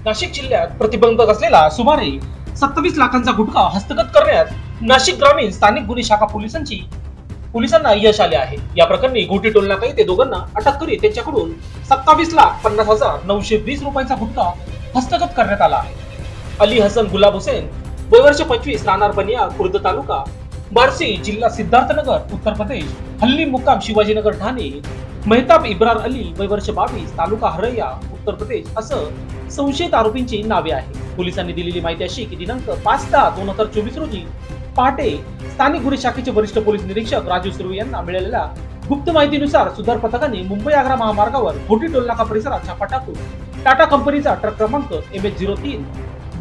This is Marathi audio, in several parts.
नाशिक जिल्ह्यात प्रतिबंधक असलेला सुमारे 27 लाखांचा गुटखा हस्तगत करण्यात नाशिक ग्रामीण स्थानिक गुन्हे शाखा पोलिसांना यश आले आहे। या प्रकरणी घोटी टोलनाका येथे दोघांना अटक करीत त्यांच्याकडून 27,50,920 रुपयांचा गुटखा हस्तगत करण्यात आला आहे। अली हसन गुलाब हुसेन, वय वर्ष 25, राहणार बनिया, खुर्द तालुका बार्शी, जिल्हा सिद्धार्थनगर, उत्तर प्रदेश, हल्ली मुक्काम शिवाजीनगर, ठाणे। मेहताब इब्रार अली, वय वर्ष 22, तालुका हरैया, उत्तर प्रदेश असं संशयित आरोपींची नावे आहेत। पोलिसांनी दिलेली माहिती अशी की दिनांक 5/10/2024 रोजी पहाटे स्थानिक गुन्हे शाखेचे वरिष्ठ पोलीस निरीक्षक राजू सुर्वे यांना मिळालेल्या गुप्त माहितीनुसार सुधार पथकाने मुंबई आग्रा महामार्गावर घोटी टोलनाका परिसरात छापा टाकून टाटा कंपनीचा ट्रक क्रमांक MH03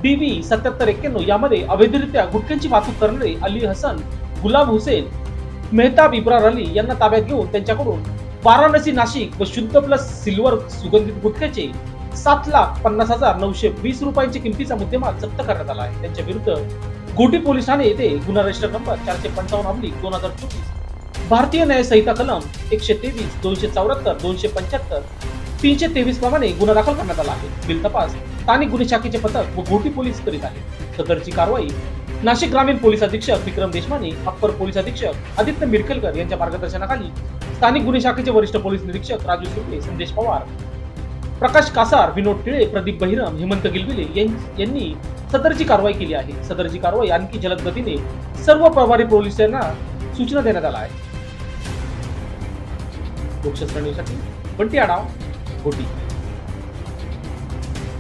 DV 7791 यामध्ये अवैधरित्या गुटख्यांची वाहतूक करणारे अली हसन गुलाब हुसेन, मेहताब इब्रार अली यांना ताब्यात घेऊन त्यांच्याकडून वाराणसी, नाशिक व शुद्ध प्लस सिल्वर सुगंधित गुटख्याचे 7,50,920 रुपयांच्या किमतीचा मुद्देमाल जप्त करण्यात आला आहे। त्यांच्या विरुद्ध घोटी पोलीस ठाणे येथे गुन्हा रजिस्टर नंबर 455/2023, भारतीय न्याय संहिता कलम 123, 274, 275, 323 प्रमाणे गुन्हा दाखल करण्यात आला आहे। बिल तपास स्थानिक गुन्हे शाखेचे पथक व घोटी पोलीस करीत आहेत। सदरची कारवाई नाशिक ग्रामीण पोलीस अधीक्षक विक्रम देशमाने, अप्पर पोलीस अधीक्षक आदित्य मिरखेलकर यांच्या मार्गदर्शनाखाली स्थानिक गुन्हे शाखेचे वरिष्ठ पोलीस निरीक्षक राजू सुर्वे, संदेश पवार, प्रकाश कासार, विनोद टिळे, प्रदीप बहिरम, हेमंत गिलविले यांनी सदरची कारवाई केली आहे। सदरची कारवाई आणखी जलद गतीने सर्व प्रभारी पोलिसांना सूचना देण्यात आल्या आहेत। लोकशास्त्र न्यूजसाठी बंटी आढाव, घोटी।